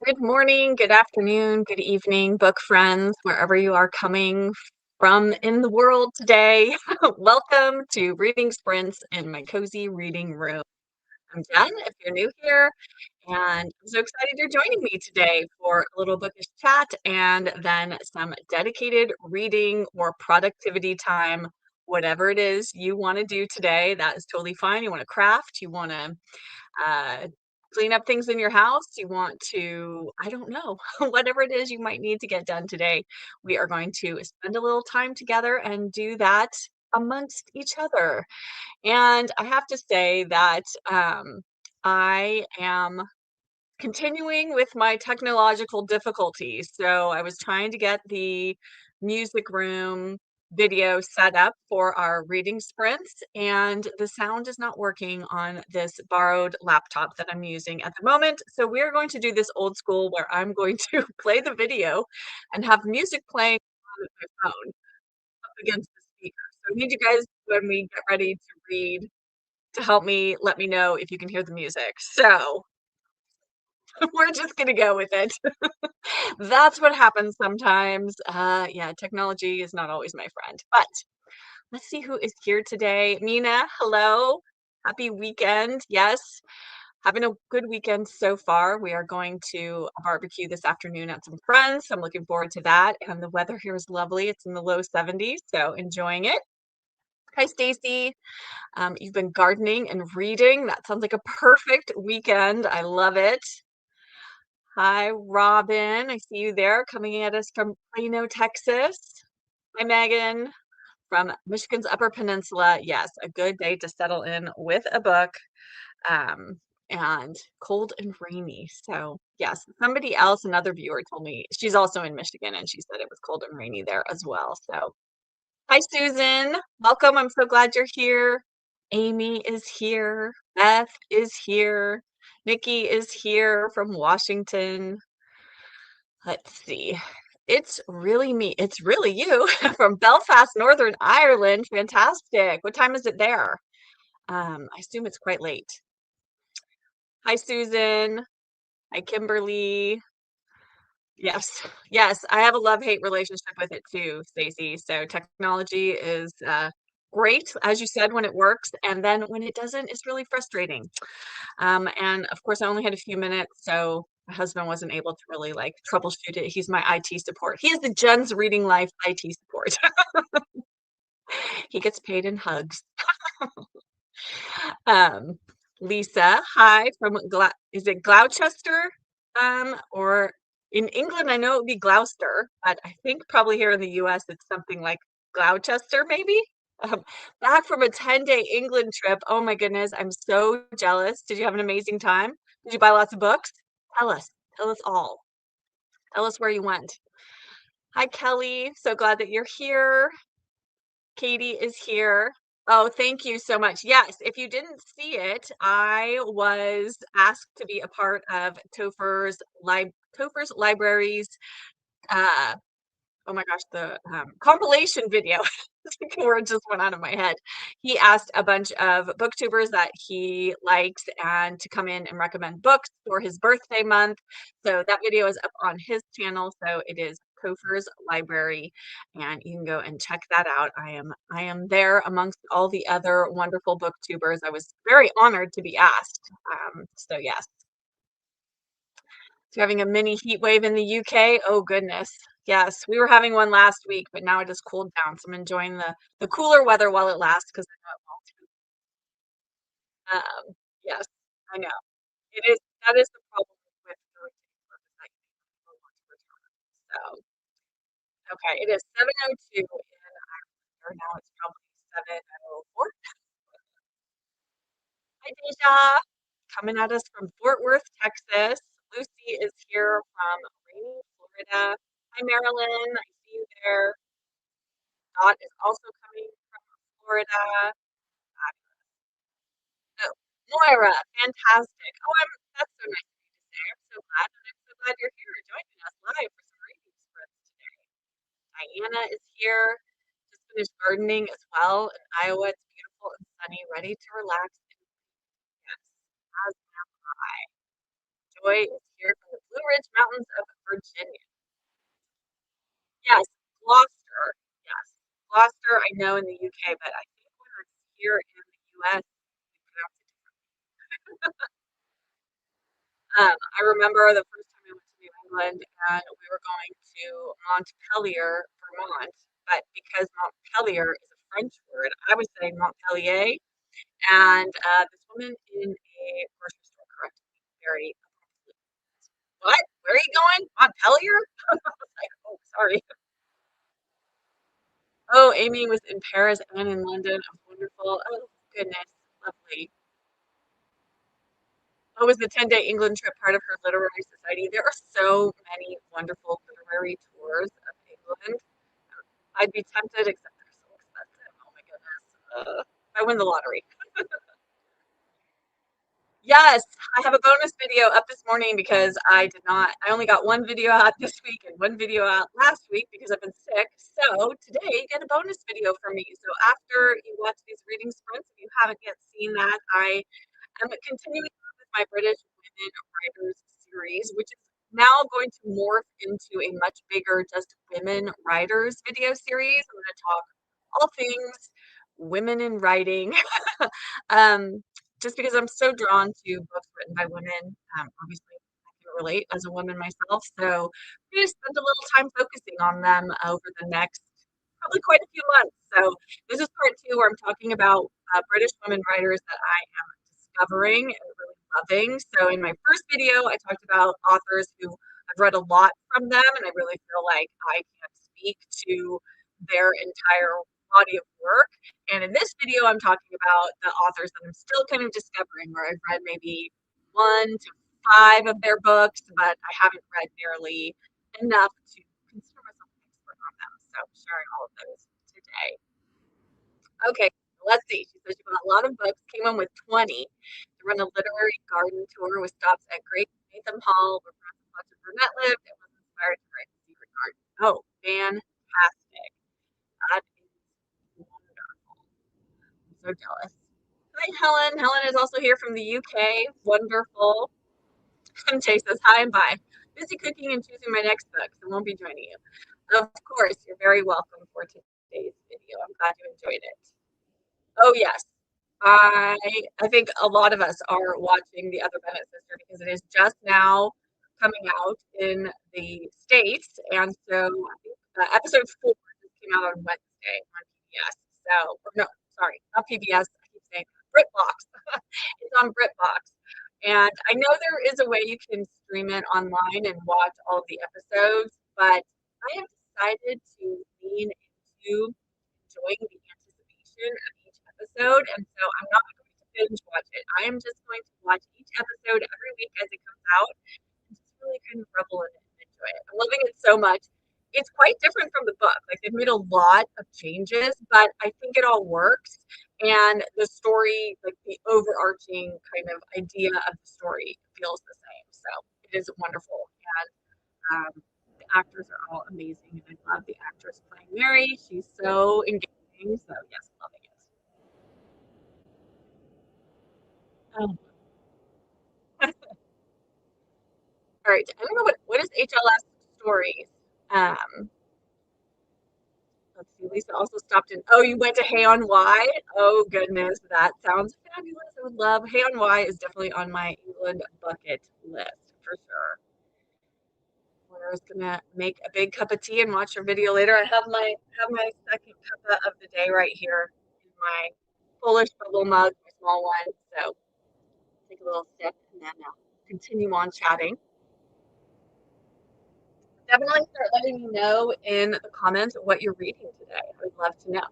good morning, good afternoon, good evening, book friends, wherever you are coming from in the world today. Welcome to Reading Sprints in my cozy reading room. I'm Jen, if you're new here, and I'm so excited you're joining me today for a little bookish chat and then some dedicated reading or productivity time. Whatever it is you want to do today, that is totally fine. You want to craft, you want to uh, clean up things in your house, you want to, I don't know, whatever it is you might need to get done today, we are going to spend a little time together and do that amongst each other. And I have to say that I am continuing with my technological difficulties. So I was trying to get the music room video set up for our reading sprints, and the sound is not working on this borrowed laptop that I'm using at the moment. So we're going to do this old school where I'm going to play the video and have music playing on my phone up against the speaker. So I need you guys, when we get ready to read, to help me let me know if you can hear the music. So we're just gonna go with it. That's what happens sometimes. Yeah, technology is not always my friend. But let's see who is here today. Mina, hello. Happy weekend. Yes, having a good weekend so far. We are going to a barbecue this afternoon at some friends. So I'm looking forward to that. And the weather here is lovely. It's in the low 70s, so enjoying it. Hi, Stacy. You've been gardening and reading. That sounds like a perfect weekend. I love it. Hi, Robin. I see you there coming at us from Plano, Texas. Hi, Megan from Michigan's Upper Peninsula. Yes, a good day to settle in with a book, um, and cold and rainy. So, yes, somebody else, another viewer told me she's also in Michigan and she said it was cold and rainy there as well. So, hi, Susan. Welcome. I'm so glad you're here. Amy is here. Beth is here. Nikki is here from Washington. Let's see. It's really me. It's really you from Belfast, Northern Ireland. Fantastic. What time is it there? I assume it's quite late. Hi, Susan. Hi, Kimberly. Yes, yes, I have a love-hate relationship with it too, Stacy. So technology is great, as you said, when it works, and then when it doesn't, it's really frustrating. And of course, I only had a few minutes, so my husband wasn't able to really like troubleshoot it. He's my IT support. He is the Jen's Reading Life IT support. He gets paid in hugs. Um, Lisa, hi from is it Gloucester? Or in England, I know it would be Gloucester, but I think probably here in the US, it's something like Gloucester, maybe? Um, Back from a 10-day England trip. Oh my goodness, I'm so jealous. Did you have an amazing time? Did you buy lots of books? Tell us. Tell us all. Tell us where you went. Hi, Kelly. So glad that you're here. Katie is here. Oh, thank you so much. Yes, if you didn't see it, I was asked to be a part of Topher's Libraries, uh, oh my gosh, the compilation video. The word just went out of my head. He asked a bunch of booktubers that he likes and to come in and recommend books for his birthday month. So that video is up on his channel. So it is Topher's Library, and you can go and check that out. I am there amongst all the other wonderful booktubers. I was very honored to be asked. So yes, so having a mini heat wave in the UK. Oh goodness. Yes, we were having one last week, but now it has cooled down. So I'm enjoying the cooler weather while it lasts because I know it won't. Yes, I know. It is that is the problem with going to England is that people want to return. So okay, it is 7:02 in Ireland, or now it's probably 7:04. Hi Deja, coming at us from Fort Worth, Texas. Lucy is here from rainy Florida. Hi Marilyn, I see you there. Dot is also coming from Florida. Oh, Moira, fantastic. Oh, that's so nice of you to say. I'm so glad, and I'm so glad you're here joining us live for some reading sprints today. Diana is here, just finished gardening as well in Iowa. It's beautiful and sunny, ready to relax and yes, as am I. Joy is here from the Blue Ridge Mountains of Virginia. Yes, Gloucester. Yes, Gloucester. I know in the UK, but I think when it's here in the US, we pronounce it differently. I remember the first time I went to New England and we were going to Montpelier, Vermont, but because Montpelier is a French word, I was saying Montpellier, and this woman in a grocery store corrected me very abruptly. What? Where are you going? Montpelier? I was like, oh, sorry. Oh, Amy was in Paris and in London. Oh, wonderful. Oh, goodness. Lovely. Oh, was the 10-day England trip part of her literary society? There are so many wonderful literary tours of England. I'd be tempted, except they're so expensive. Oh my goodness. I win the lottery. Yes, I have a bonus video up this morning because I only got one video out this week and one video out last week because I've been sick. So today you get a bonus video from me. So after you watch these reading sprints, if you haven't yet seen that, I'm continuing on with my British Women Writers series, which is now going to morph into a much bigger just women writers video series. I'm going to talk all things women in writing. um, just because I'm so drawn to books written by women. Obviously, I can relate as a woman myself. So I'm going to spend a little time focusing on them over the next probably quite a few months. So this is part two where I'm talking about British women writers that I am discovering and really loving. So in my first video, I talked about authors who I've read a lot from them, and I really feel like I can speak to their entire body of work. And in this video, I'm talking about the authors that I'm still kind of discovering, where I've read maybe 1 to 5 of their books, but I haven't read nearly enough to consider myself an expert on them. So I'm sharing all of those today. Okay, let's see. She says she bought a lot of books, came home with 20 to run a literary garden tour with stops at Great Latham Hall, where Frances Hodgson Burnett lived, and was inspired to write The Secret Garden. Oh, fantastic. That is wonderful. I'm so jealous. Hi, Helen. Helen is also here from the UK. Wonderful. And Jay says, hi and bye. Busy cooking and choosing my next book, so won't be joining you. Of course, you're very welcome for today's video. I'm glad you enjoyed it. Oh, yes. I I think a lot of us are watching The Other Bennett Sister because it is just now coming out in the States. And so I think episode 4 just came out on Wednesday on PBS. So, or no, sorry, not PBS. I keep saying BritBox. It's on BritBox. And I know there is a way you can stream it online and watch all the episodes, but I have decided to lean into enjoying the anticipation of each episode, and so I'm not going to binge watch it. I am just going to watch each episode every week as it comes out and just really kind of revel in it and enjoy it. I'm loving it so much. It's quite different from the book. Like they've made a lot of changes, but I think it all works. And the story, like the overarching kind of idea of the story, feels the same. So it is wonderful. And the actors are all amazing, and I love the actress playing Mary. She's so engaging. So yes, loving it. Um, all right, I don't know what is HLS stories. Um, let's see. Lisa also stopped in. Oh, you went to Hay on Wye. Oh goodness, that sounds fabulous. I would love Hay on Wye is definitely on my England bucket list for sure. I was gonna make a big cup of tea and watch your video later. I have my second cup of the day right here in my Polish bubble mug, my small one. So take a little sip and then continue on chatting. Definitely start letting me know in the comments what you're reading today. I would love to know.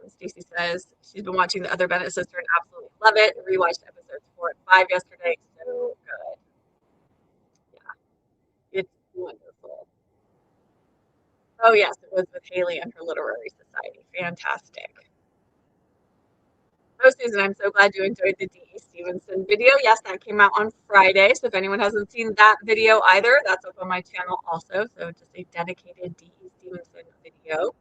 Stacy says she's been watching The Other Bennett Sister and absolutely love it. Rewatched episodes 4 and 5 yesterday. So good. Yeah, it's wonderful. Oh, yes, it was with Haley and her literary society. Fantastic. Oh, Susan, I'm so glad you enjoyed the D.E. Stevenson video. Yes, that came out on Friday. So if anyone hasn't seen that video either, that's up on my channel also. So just a dedicated D.E. Stevenson video.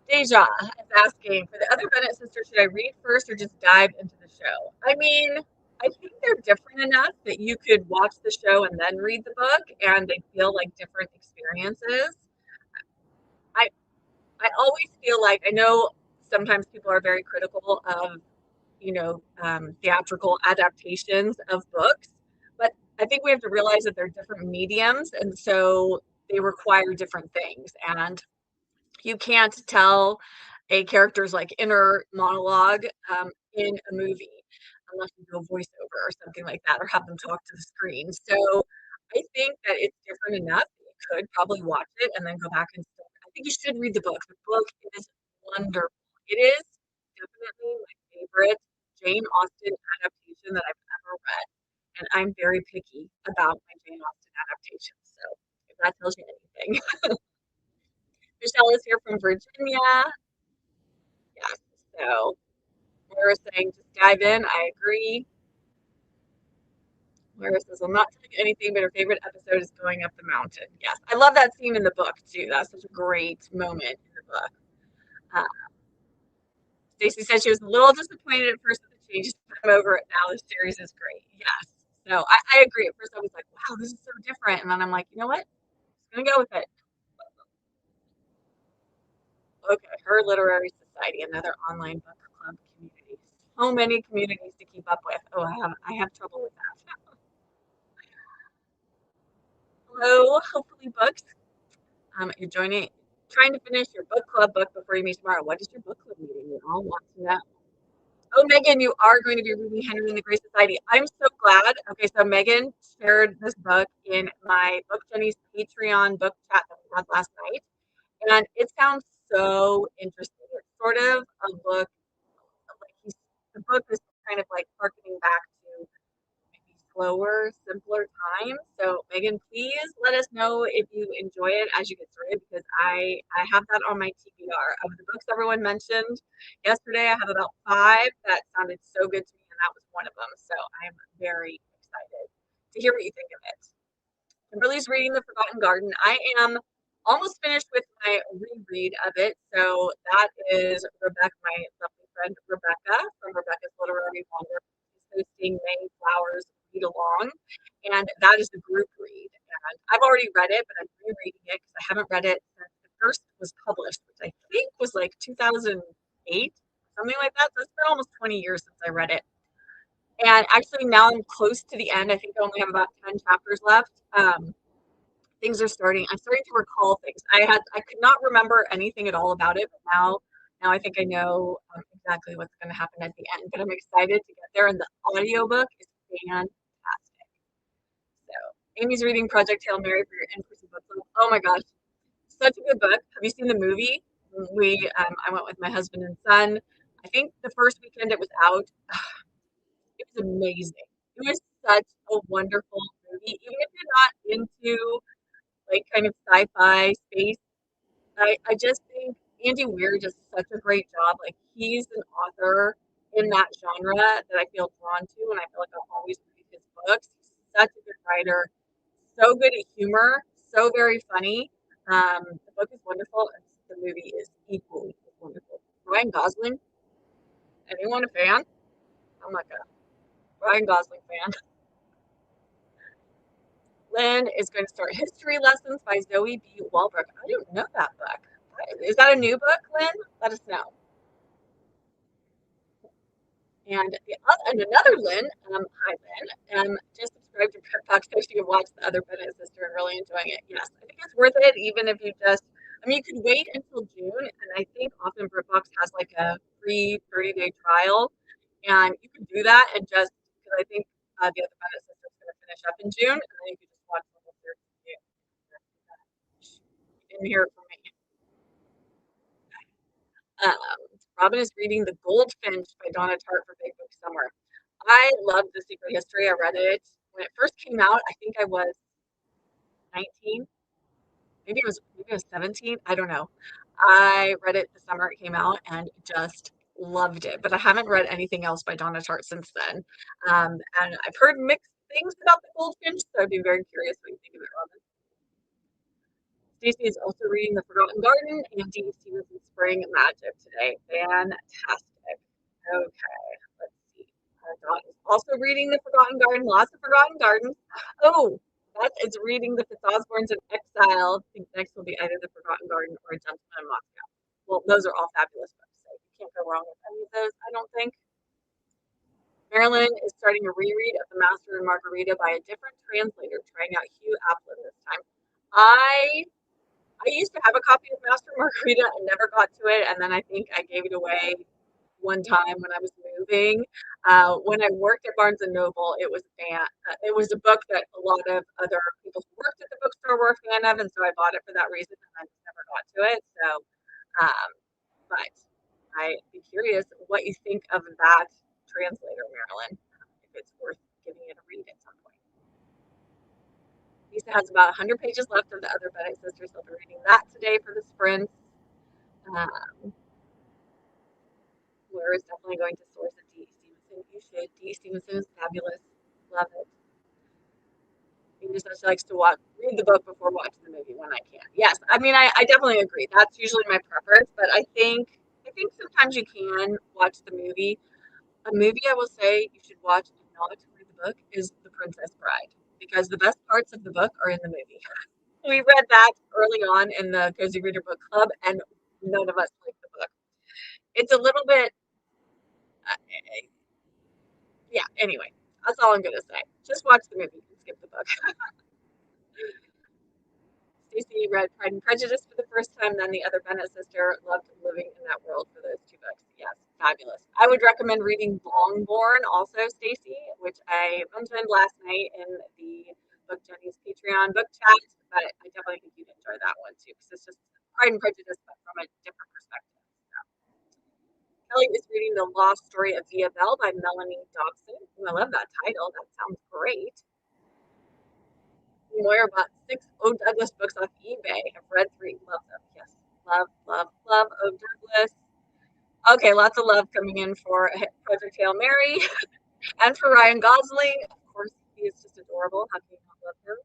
Deja is asking, for The Other Bennett Sister, should I read first or just dive into the show? I mean, I think they're different enough that you could watch the show and then read the book, and they feel like different experiences. I I always feel like I know sometimes people are very critical of, theatrical adaptations of books, but I think we have to realize that they're different mediums, and so they require different things. And you can't tell a character's like inner monologue in a movie unless you go voiceover or something like that, or have them talk to the screen. So I think that it's different enough that you could probably watch it and then go back and still. I think you should read the book. The book is wonderful. It is definitely my favorite Jane Austen adaptation that I've ever read, and I'm very picky about my Jane Austen adaptations. So if that tells you anything. Michelle is here from Virginia. Yes. So Laura saying just dive in. I agree. Laura says, I'm not telling you anything, but her favorite episode is going up the mountain. Yes. I love that scene in the book too. That's such a great moment in the book. Uh, Stacey said she was a little disappointed at first with the changes. I'm over it now. The series is great. Yes. So I agree. At first I was like, wow, this is so different. And then I'm like, you know what? I'm gonna go with it. Okay, Her Literary Society, another online book club community. So many communities to keep up with. Oh, I have trouble with that. Hello, hopefully books. You're trying to finish your book club book before you meet tomorrow. What is your book club meeting? We all want to know. Oh, Megan, you are going to be reading Henry and the Grey Society. I'm so glad. Okay, so Megan shared this book in my Book Jenny's Patreon book chat that we had last night, and it sounds so interesting. It's sort of a book like the book is kind of like harkening back to maybe slower, simpler times. So Megan, please let us know if you enjoy it as you get started because I have that on my TBR of the books everyone mentioned yesterday. I have about five that sounded so good to me, and that was one of them. So I'm very excited to hear what you think of it. Kimberly's reading The Forgotten Garden. I am almost finished with my reread of it. So that is Rebecca, my lovely friend Rebecca from Rebecca's Literary Wander. She's hosting May Flowers Read Along. And that is the group read. And I've already read it, but I'm rereading it because I haven't read it since the first was published, which I think was like 2008, something like that. So it's been almost 20 years since I read it. And actually, now I'm close to the end. I think I only have about 10 chapters left. Things are starting. I'm starting to recall things. I could not remember anything at all about it, but now I think I know exactly what's going to happen at the end. But I'm excited to get there, and the audiobook is fantastic. So Amy's reading Project Hail Mary for your in-person book club. Oh my gosh, such a good book. Have you seen the movie? I went with my husband and son. I think the first weekend it was out. It was amazing. It was such a wonderful movie. Even if you're not into like kind of sci-fi space, I just think Andy Weir does such a great job. Like he's an author in that genre that I feel drawn to, and I feel like I'll always read his books. He's such a good writer, so good at humor, so very funny. The book is wonderful, and the movie is equally as wonderful. Ryan Gosling, anyone a fan? I'm like a Ryan Gosling fan. Lynn is going to start History Lessons by Zoe B. Walbrook. I don't know that book. Is that a new book, Lynn? Let us know. And another Lynn, hi Lynn, just subscribed to Prep Talk so she can watch the other Bennett sister and really enjoying it. Yes, I think it's worth it, even if you just, I mean, you could wait until June, and I think often BritBox has like a free 30-day trial, and you can do that and just, because I think the other Bennett sister is going to finish up in June, and then you can just watch the whole series in June. You didn't hear it from me. Um, Robin is reading The Goldfinch by Donna Tartt for Big Book Summer. I loved The Secret History. I read it when it first came out. I think I was 19, maybe it was 17. I don't know. I read it the summer it came out and just loved it. But I haven't read anything else by Donna Tartt since then. And I've heard mixed things about The Goldfinch, so I'd be very curious what you think of it, Robin. Stacey is also reading The Forgotten Garden and D. Stevenson's Spring Magic today. Fantastic. Okay, let's see. Scott is also reading The Forgotten Garden. Lots of Forgotten Gardens. Oh, Beth is reading the Fitzosborns in Exile. I think next will be either The Forgotten Garden or A Gentleman in Moscow. Well, those are all fabulous books, so you can't go wrong with any of those, I don't think. Marilyn is starting a reread of The Master and Margarita by a different translator, trying out Hugh Applin this time. I used to have a copy of Master and Margarita and never got to it, and then I think I gave it away one time when I was moving. When I worked at Barnes and Noble, it was a book that a lot of other people who worked at the bookstore were a fan of, and so I bought it for that reason, and I just never got to it. So, um, but I'd be curious what you think of that translator, Marilyn, if it's worth giving it a read at some point. Lisa has about 100 pages left of the other Bennett sisters. I'll be reading that today for the sprints. Blair is definitely going to source a D. Stevenson. You should. D. Stevenson is fabulous. Love it. English she likes to read the book before watching the movie when I can. Yes, I mean I definitely agree. That's usually my preference, but I think sometimes you can watch the movie. A movie I will say you should watch and not read the book is The Princess Bride, because the best parts of the book are in the movie. We read that early on in the Cozy Reader Book Club, and none of us liked the book. It's a little bit, yeah. Anyway, that's all I'm gonna say. Just watch the movie and skip the book. Stacey read Pride and Prejudice for the first time, then the other Bennett sister. Loved living in that world for those two books. Yes, fabulous. I would recommend reading Longborn also, Stacey, which I mentioned last night in the Book Jenny's Patreon book chat, but I definitely think you'd enjoy that one too, because it's just Pride and Prejudice, but from a different perspective. So. Kelly is reading The Lost Story of Via Bell by Melanie Dobson. Ooh, I love that title. That sounds great. Moyer bought 6 O. Douglas books off eBay. I've read 3. Love them. Yes. Love, love, love O. Douglas. Okay, lots of love coming in for Project Hail Mary and for Ryan Gosling. Of course, he is just adorable. How can you not love him?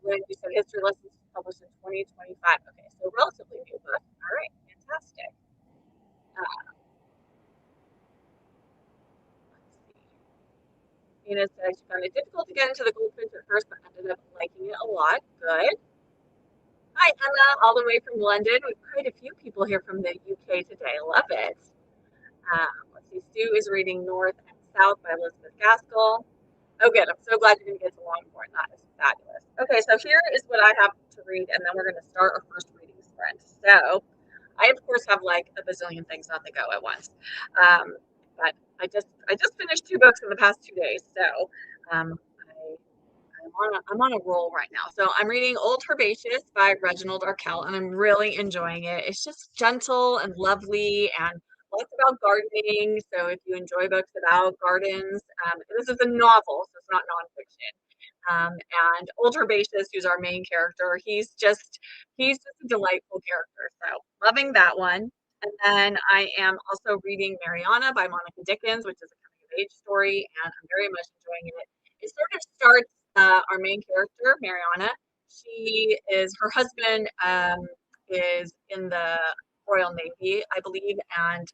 When you said history lessons published in 2025. Okay, so relatively new book. All right, fantastic. Uh, let's see. Nina said she found it difficult to get into the Goldfinch at first, but ended up liking it a lot. Good. Hi, Emma, all the way from London. We've quite a few people here from the UK today. Love it. Let's see. Sue is reading North and South by Elizabeth Gaskell. Oh, good. I'm so glad you're going to get to Longbourn. That is fabulous. Okay, so here is what I have to read, and then we're going to start our first reading sprint. So, I of course have like a bazillion things on the go at once, but I just finished 2 books in the past 2 days, so I'm on a roll right now. So I'm reading Old Herbaceous by Reginald Arkell, and I'm really enjoying it. It's just gentle and lovely and lots about gardening. So if you enjoy books about gardens, this is a novel, so it's not nonfiction. And Old Herbaceous, who's our main character, he's just a delightful character. So loving that one. And then I am also reading Mariana by Monica Dickens, which is a coming of age story, and I'm very much enjoying it. It sort of starts our main character, Mariana. Her husband is in the Royal Navy, I believe, and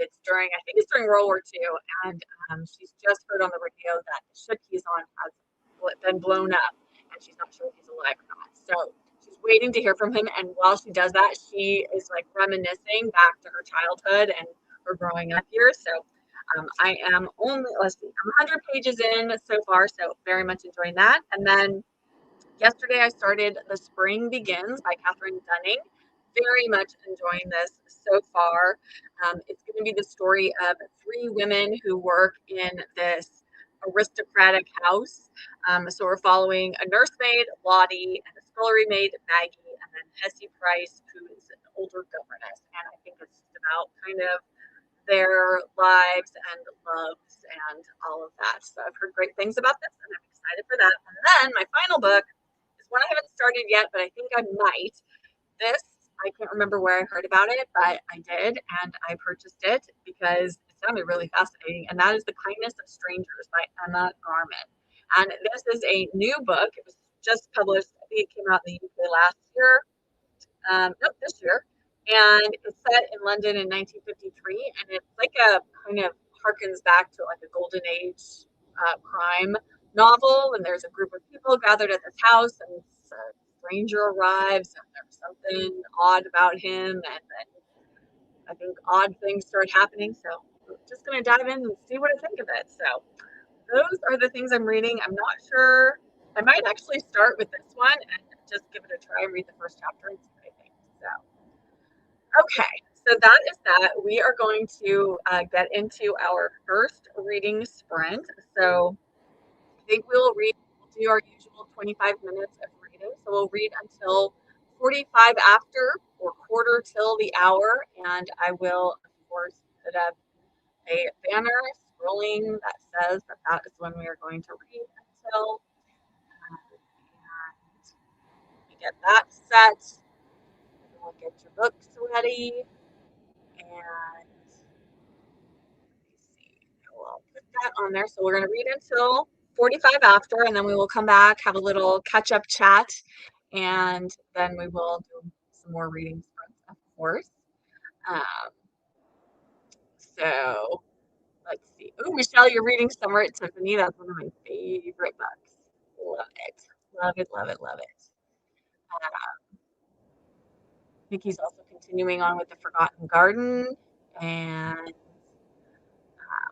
I think it's during World War II, and she's just heard on the radio that the ship he's on has been blown up, and she's not sure if he's alive or not. So she's waiting to hear from him, and while she does that, she is like reminiscing back to her childhood and her growing up years. So I am only, let's see, I'm 100 pages in so far, so very much enjoying that. And then yesterday I started The Spring Begins by Catherine Dunning. Very much enjoying this so far. It's going to be the story of 3 women who work in this aristocratic house. So we're following a nursemaid, Lottie, and a scullery maid, Maggie, and then Hessie Price, who is an older governess. And I think it's about kind of their lives and loves and all of that. So I've heard great things about this, and I'm excited for that. And then my final book is one I haven't started yet, but I think I might. This, I can't remember where I heard about it, but I did, and I purchased it because it sounded really fascinating, and that is The Kindness of Strangers by Emma Garman. And this is a new book. It was just published, I think it came out in the UK last year. Nope, this year. And it's set in London in 1953, and it's like a kind of harkens back to like a golden age crime novel, and there's a group of people gathered at this house, and a stranger arrives, and there's something odd about him, and then I think odd things start happening. So I'm just going to dive in and see what I think of it. So those are the things I'm reading. I'm not sure. I might actually start with this one and just give it a try and read the first chapter and see what I think. So, okay. So that is that. We are going to get into our first reading sprint. So I think we'll do our usual 25 minutes of reading. So we'll read until 45 after or quarter till the hour. And I will, of course, put up a banner scrolling that says that that is when we are going to read until. And you get that set. You'll get your books ready. And we'll put that on there. So we're going to read until 45 after, and then we will come back, have a little catch-up chat, and then we will do some more readings, of course. So let's see. Oh, Michelle, you're reading Summer at Tiffany. That's one of my favorite books. Love it. Love it, love it, love it. Nikki's also continuing on with The Forgotten Garden. And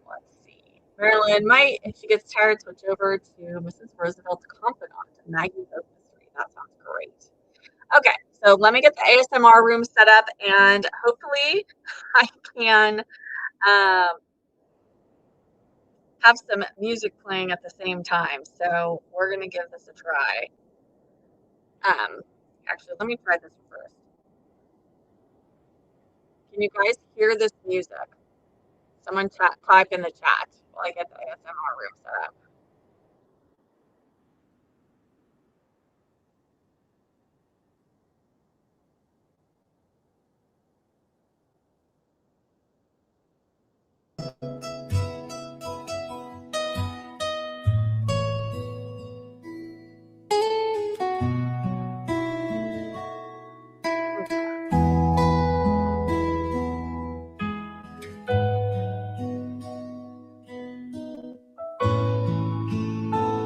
let's see. Marilyn might, if she gets tired, switch over to Mrs. Roosevelt's Confidant, a Maggie Boat mystery. That sounds great. Okay, so let me get the ASMR room set up, and hopefully I can have some music playing at the same time. So we're going to give this a try. Actually, let me try this first. Can you guys hear this music? Someone type in the chat while I get the ASMR room set up.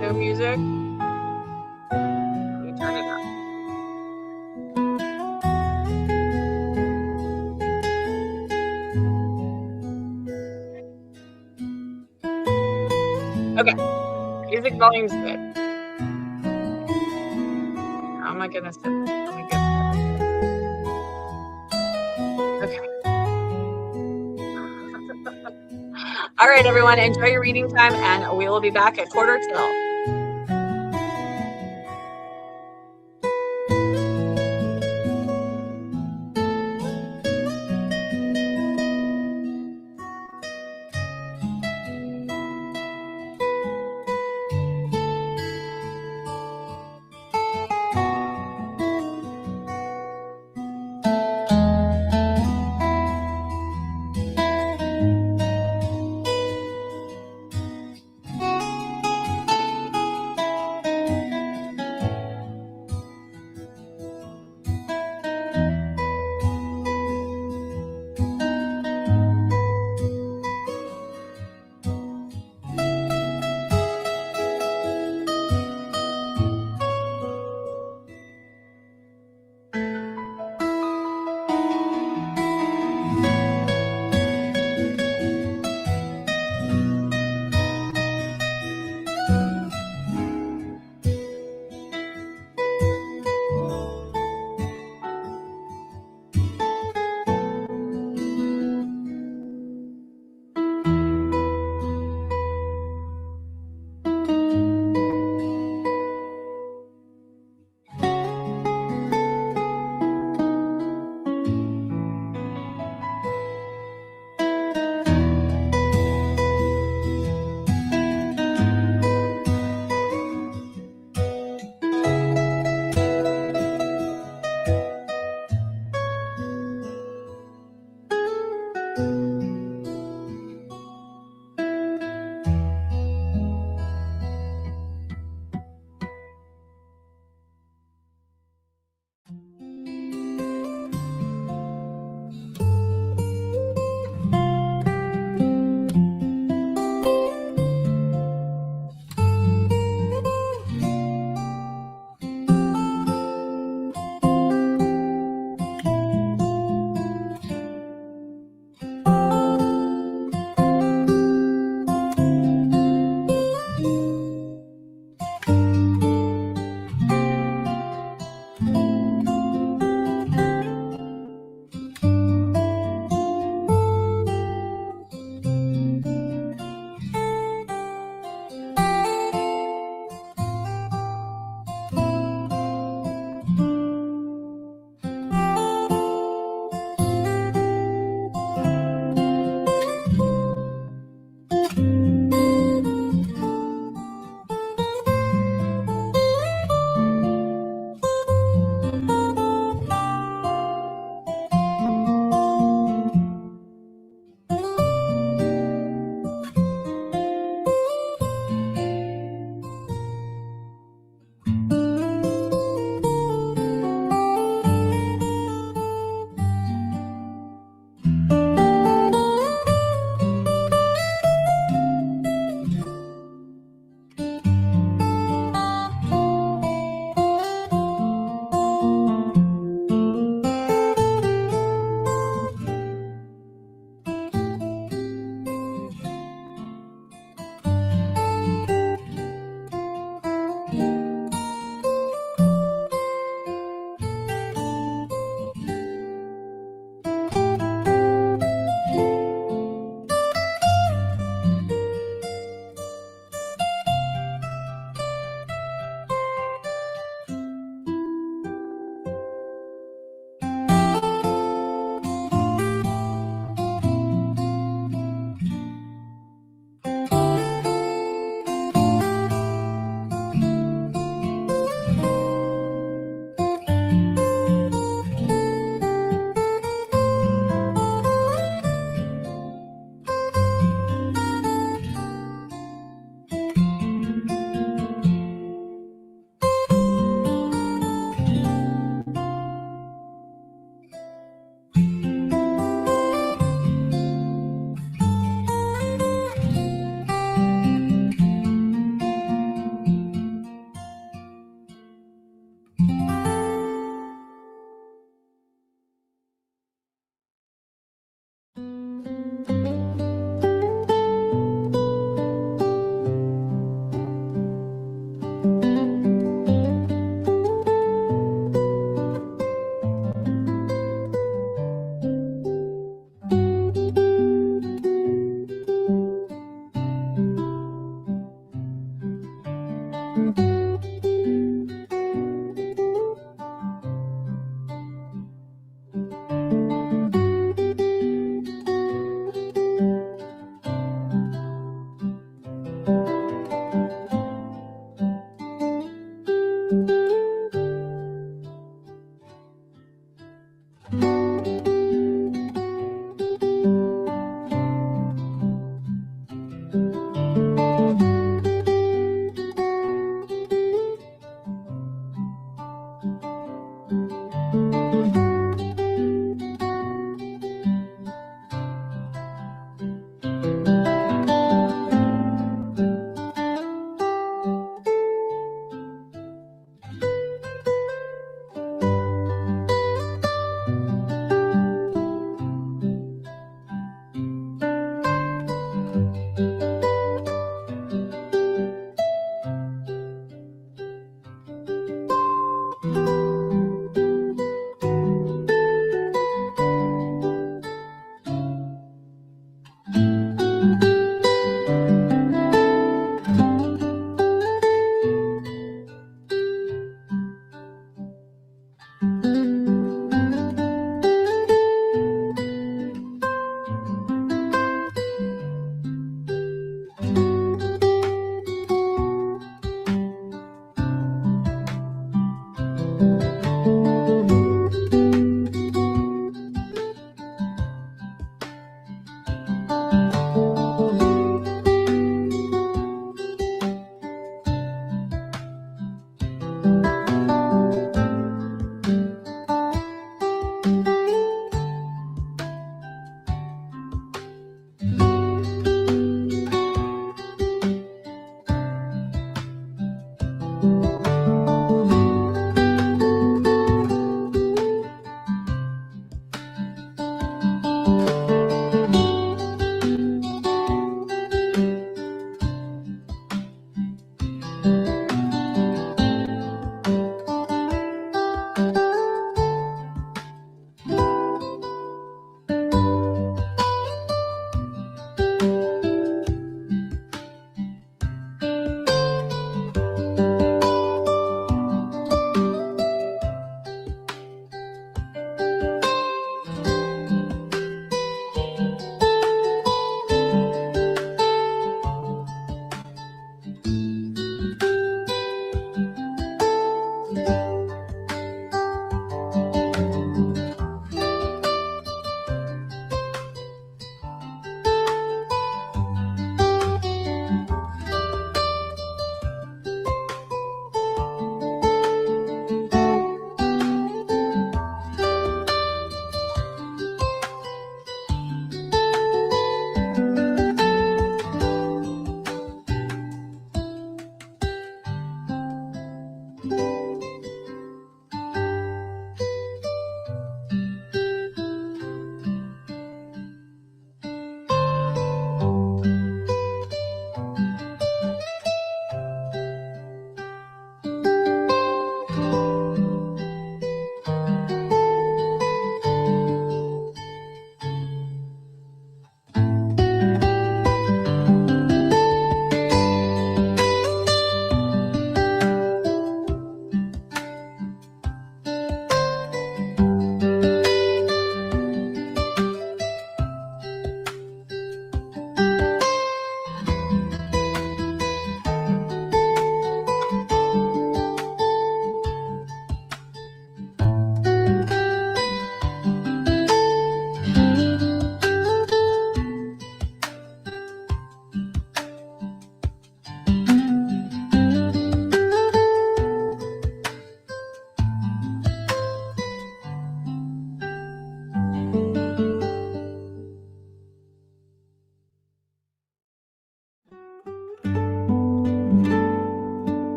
No music? Let me turn it up. Okay, music volume's good. How am I gonna set this? Let me get okay. All right, everyone, enjoy your reading time, and we will be back at quarter till.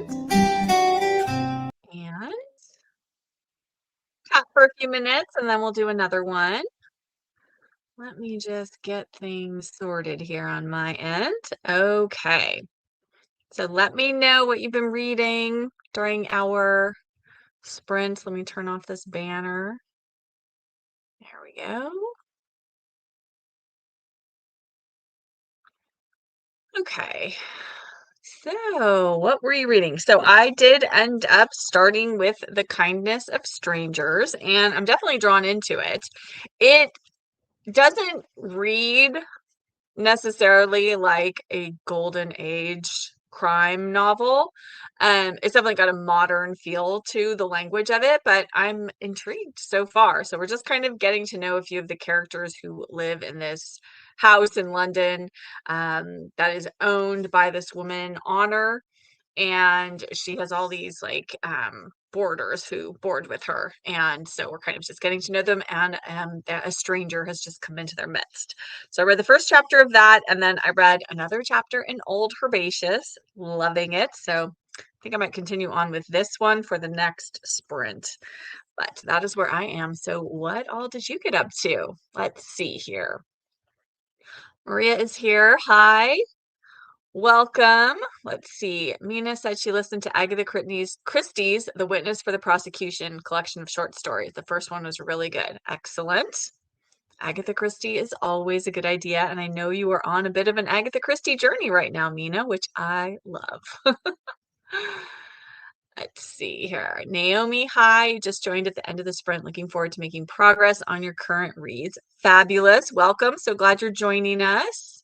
And chat for a few minutes and then we'll do another one. Let me just get things sorted here on my end. Okay. So let me know what you've been reading during our sprint. Let me turn off this banner. There we go. Okay. So, what were you reading? So, I did end up starting with The Kindness of Strangers, and I'm definitely drawn into it. It doesn't read necessarily like a golden age crime novel. It's definitely got a modern feel to the language of it, but I'm intrigued so far. So we're just kind of getting to know a few of the characters who live in this house in London that is owned by this woman, Honor, and she has all these like boarders who board with her, and so we're kind of just getting to know them, and a stranger has just come into their midst. So I read the first chapter of that, and then I read another chapter in Old Herbaceous, loving it. So I think I might continue on with this one for the next sprint, but that is where I am. So what all did you get up to? Let's see here. Maria is here. Hi. Welcome. Let's see. Mina said she listened to Agatha Christie's The Witness for the Prosecution collection of short stories. The first one was really good. Excellent. Agatha Christie is always a good idea. And I know you are on a bit of an Agatha Christie journey right now, Mina, which I love. Let's see here. Naomi, hi. Just joined at the end of the sprint. Looking forward to making progress on your current reads. Fabulous. Welcome. So glad you're joining us.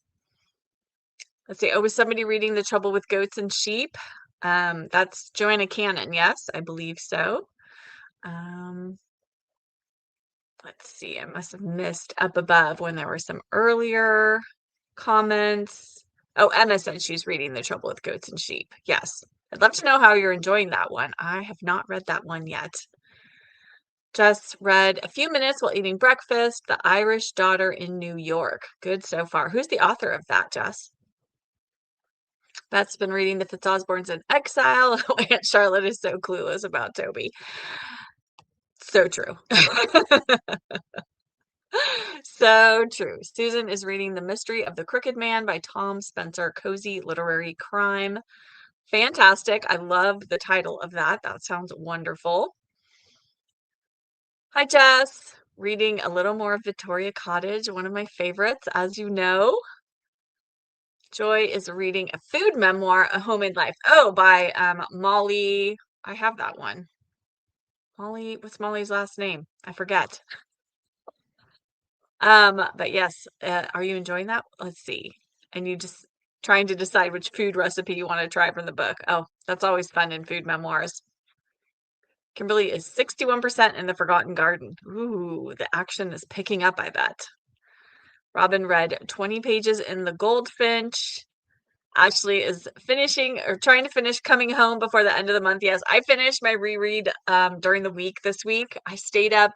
Let's see. Oh, was somebody reading The Trouble with Goats and Sheep? That's Joanna Cannon. Yes, I believe so. Let's see. I must have missed up above when there were some earlier comments. Oh, Emma said she's reading The Trouble with Goats and Sheep. Yes. I'd love to know how you're enjoying that one. I have not read that one yet. Just read a few minutes while eating breakfast. The Irish Daughter in New York. Good so far. Who's the author of that, Jess? Beth's been reading The Fitzosborns in Exile. Aunt Charlotte is so clueless about Toby. So true. So true. Susan is reading The Mystery of the Crooked Man by Tom Spencer. Cozy literary crime. Fantastic. I love the title of that. That sounds wonderful. Hi, Jess. Reading a little more of Victoria Cottage, one of my favorites, as you know. Joy is reading a food memoir, A Homemade Life. Oh, by Molly. I have that one. Molly, what's Molly's last name? I forget. But yes, are you enjoying that? Let's see. And you just trying to decide which food recipe you want to try from the book. Oh, that's always fun in food memoirs. Kimberly is 61% in The Forgotten Garden. Ooh, the action is picking up, I bet. Robin read 20 pages in The Goldfinch. Ashley is finishing or trying to finish Coming Home before the end of the month. Yes, I finished my reread during the week this week. I stayed up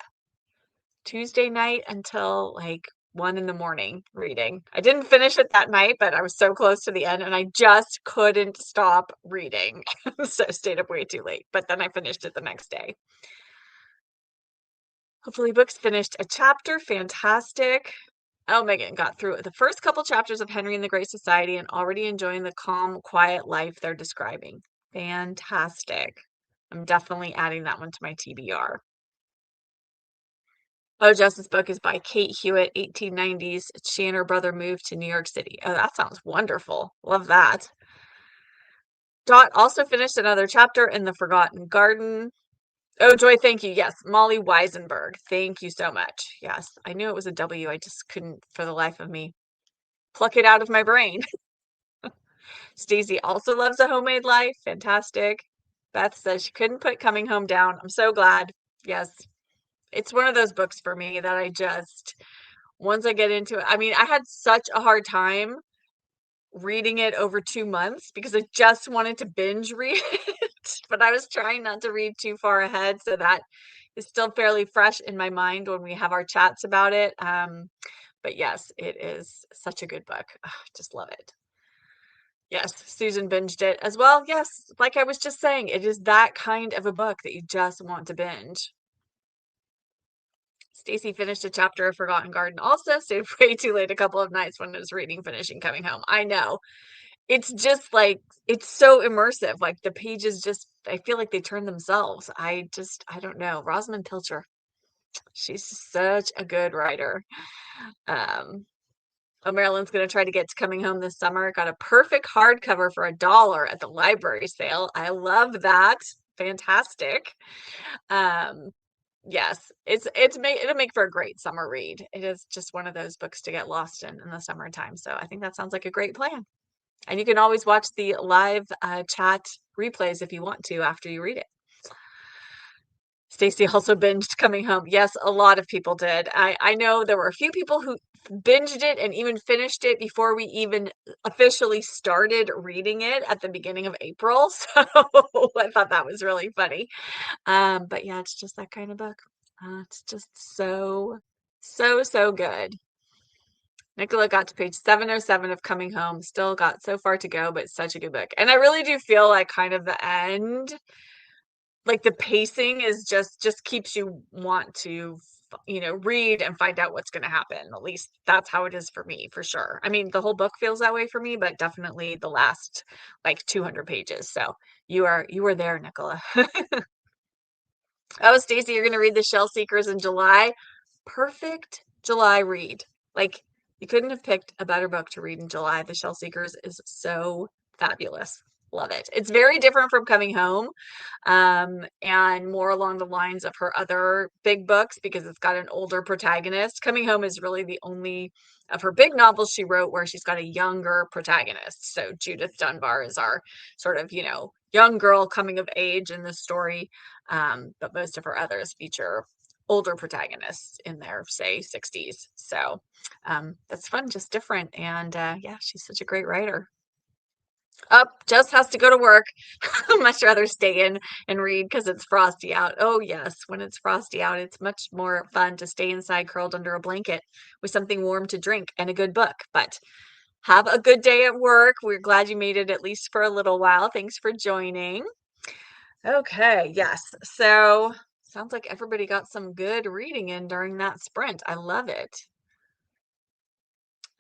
Tuesday night until like 1 in the morning reading. I didn't finish it that night, but I was so close to the end and I just couldn't stop reading. So I stayed up way too late, but then I finished it the next day. Hopefully Books finished a chapter. Fantastic. Oh, Megan got through the first couple chapters of Henry and the Great Society and already enjoying the calm, quiet life they're describing. Fantastic. I'm definitely adding that one to my TBR. Oh, Jess's book is by Kate Hewitt, 1890s. She and her brother moved to New York City. Oh, that sounds wonderful. Love that. Dot also finished another chapter in The Forgotten Garden. Oh, Joy, thank you. Yes, Molly Weisenberg. Thank you so much. Yes, I knew it was a W. I just couldn't, for the life of me, pluck it out of my brain. Stacey also loves A Homemade Life. Fantastic. Beth says she couldn't put Coming Home down. I'm so glad. Yes, it's one of those books for me that I just, once I get into it, I mean, I had such a hard time reading it over 2 months because I just wanted to binge read it, but I was trying not to read too far ahead, so that is still fairly fresh in my mind when we have our chats about it. But yes, it is such a good book. Just love it. Yes, Susan binged it as well. Yes, like I was just saying, it is that kind of a book that you just want to binge. Stacy finished a chapter of Forgotten Garden also, stayed way too late a couple of nights when I was reading, finishing, coming home. I know. It's just like, it's so immersive. Like the pages just, I feel like they turn themselves. I don't know. Rosamund Pilcher, she's such a good writer. Um, Oh, Marilyn's going to try to get to Coming Home this summer. Got a perfect hardcover for $1 at the library sale. I love that. Fantastic. Um, yes, it'll make for a great summer read. It is just one of those books to get lost in the summertime. So I think that sounds like a great plan. And you can always watch the live chat replays if you want to after you read it. Stacy also binged Coming Home. Yes, a lot of people did. I know there were a few people who binged it and even finished it before we even officially started reading it at the beginning of April. So I thought that was really funny. But yeah, it's just that kind of book. It's just so good. Nicola got to page 707 of Coming Home. Still got so far to go, but such a good book. And I really do feel like kind of the end, like the pacing is just keeps you want to read and find out what's going to happen. At least that's how it is for me, for sure. I mean, the whole book feels that way for me, but definitely the last like 200 pages. So you are there, Nicola. Oh, Stacy, you're going to read The Shell Seekers in July. Perfect July read. Like, you couldn't have picked a better book to read in July. The Shell Seekers is so fabulous. Love it. It's very different from Coming Home, and more along the lines of her other big books because it's got an older protagonist. Coming Home is really the only of her big novels she wrote where she's got a younger protagonist. So Judith Dunbar is our sort of, young girl coming of age in the story. But most of her others feature older protagonists in their, say, 60s. So that's fun, just different. And yeah, she's such a great writer. Up, Jess has to go to work. I'd much rather stay in and read because it's frosty out. Oh, yes, when it's frosty out, it's much more fun to stay inside curled under a blanket with something warm to drink and a good book. But have a good day at work. We're glad you made it at least for a little while. Thanks for joining. Okay, yes. So sounds like everybody got some good reading in during that sprint. I love it.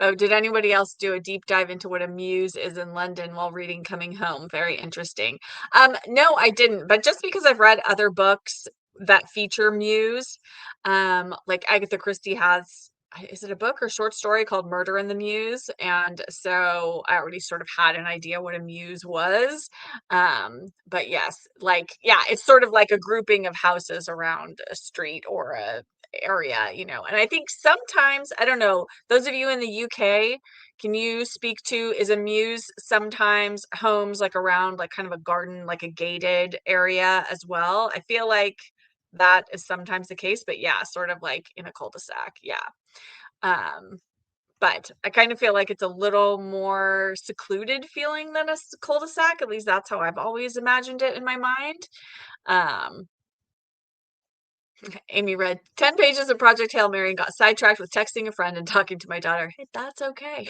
Oh, did anybody else do a deep dive into what a muse is in London while reading Coming Home? Very interesting. No, I didn't, but just because I've read other books that feature muse, like Agatha Christie has, is it a book or short story called Murder in the Muse? And so I already sort of had an idea what a muse was. But yes, like, yeah, it's sort of like a grouping of houses around a street or a area, and I think sometimes, I don't know, those of you in the UK, can you speak to, is a muse sometimes homes like around like kind of a garden, like a gated area as well? I feel like that is sometimes the case, but yeah, sort of like in a cul-de-sac. Yeah. Um, but I kind of feel like it's a little more secluded feeling than a cul-de-sac. At least that's how I've always imagined it in my mind. Um, Amy read 10 pages of Project Hail Mary and got sidetracked with texting a friend and talking to my daughter. Hey, that's okay.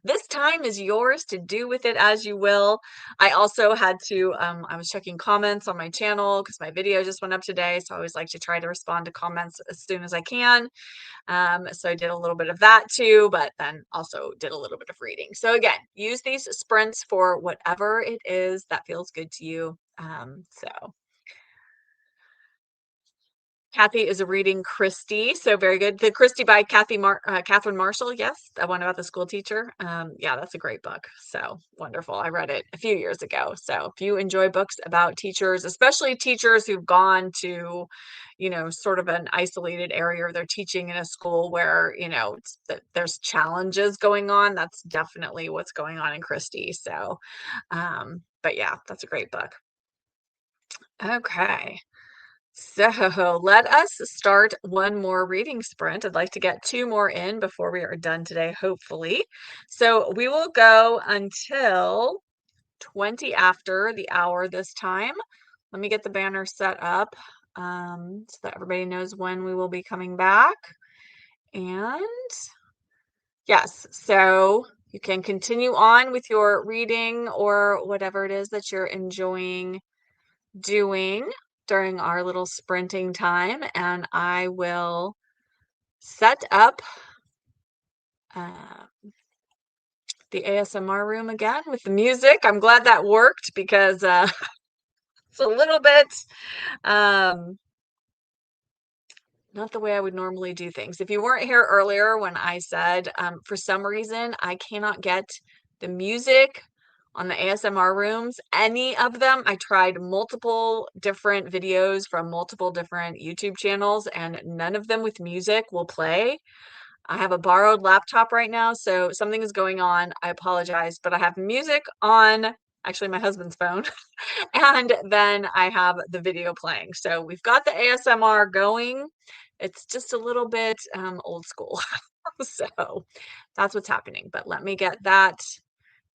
This time is yours to do with it as you will. I also had to, I was checking comments on my channel because my video just went up today. So I always like to try to respond to comments as soon as I can. So I did a little bit of that too, but then also did a little bit of reading. So again, use these sprints for whatever it is that feels good to you. So Kathy is reading Christie, so very good. The Christie by Catherine Marshall, yes, the one about the school teacher. Yeah, that's a great book. So wonderful. I read it a few years ago. So if you enjoy books about teachers, especially teachers who've gone to, sort of an isolated area, or they're teaching in a school where, there's challenges going on, that's definitely what's going on in Christie. So, but yeah, that's a great book. Okay. So let us start one more reading sprint. I'd like to get two more in before we are done today, hopefully. So we will go until 20 after the hour this time. Let me get the banner set up so that everybody knows when we will be coming back. And yes, so You can continue on with your reading or whatever it is that you're enjoying doing during our little sprinting time, and I will set up uh, the ASMR room again with the music. I'm glad that worked because it's a little bit um, not the way I would normally do things. If you weren't here earlier when I said, for some reason, I cannot get the music on the ASMR rooms, any of them. I tried multiple different videos from multiple different YouTube channels, and none of them with music will play. I have a borrowed laptop right now, so something is going on. I apologize, but I have music on, actually my husband's phone, and then I have the video playing. So we've got the ASMR going. It's just a little bit old school. So that's what's happening. But let me get that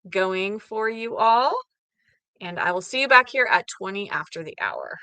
going for you all. And I will see you back here at 20 after the hour.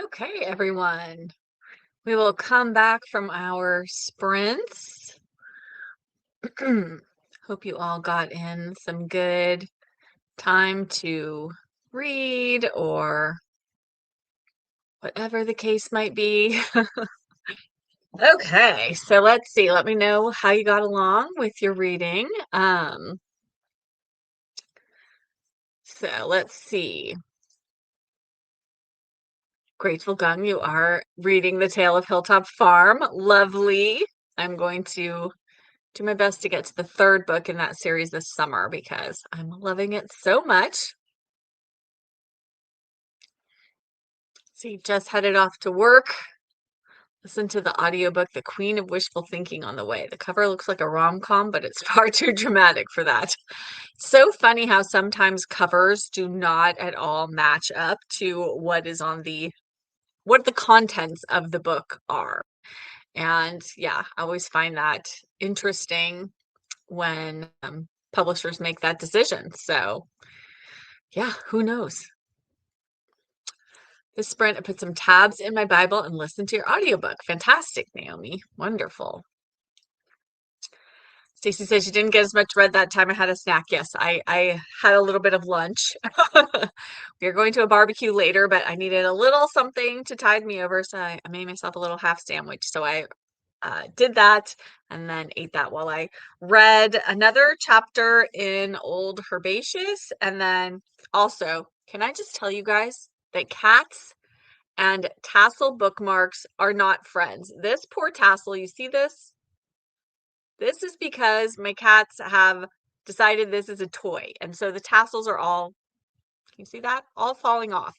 Okay, everyone. We will come back from our sprints. Hope you all got in some good time to read or whatever the case might be. Okay, so let's see. Let me know how you got along with your reading. So let's see. Grateful Gun, you are reading The Tale of Hilltop Farm. Lovely. I'm going to do my best to get to the third book in that series this summer because I'm loving it so much. So you just headed off to work. Listen to the audiobook, The Queen of Wishful Thinking on the way. The cover looks like a rom-com, but it's far too dramatic for that. So funny how sometimes covers do not at all match up to what the contents of the book are. And yeah, I always find that interesting when publishers make that decision. So yeah, who knows? This sprint, I put some tabs in my Bible and listened to your audiobook. Fantastic, Naomi. Wonderful. Stacy says she didn't get as much read that time. I had a snack. Yes, I had a little bit of lunch. We are going to a barbecue later, but I needed a little something to tide me over. So I made myself a little half sandwich. So I did that and then ate that while I read another chapter in Old Herbaceous. And then also, can I just tell you guys that cats and tassel bookmarks are not friends? This poor tassel, you see this? This is because my cats have decided this is a toy. And so the tassels are all, can you see that? All falling off.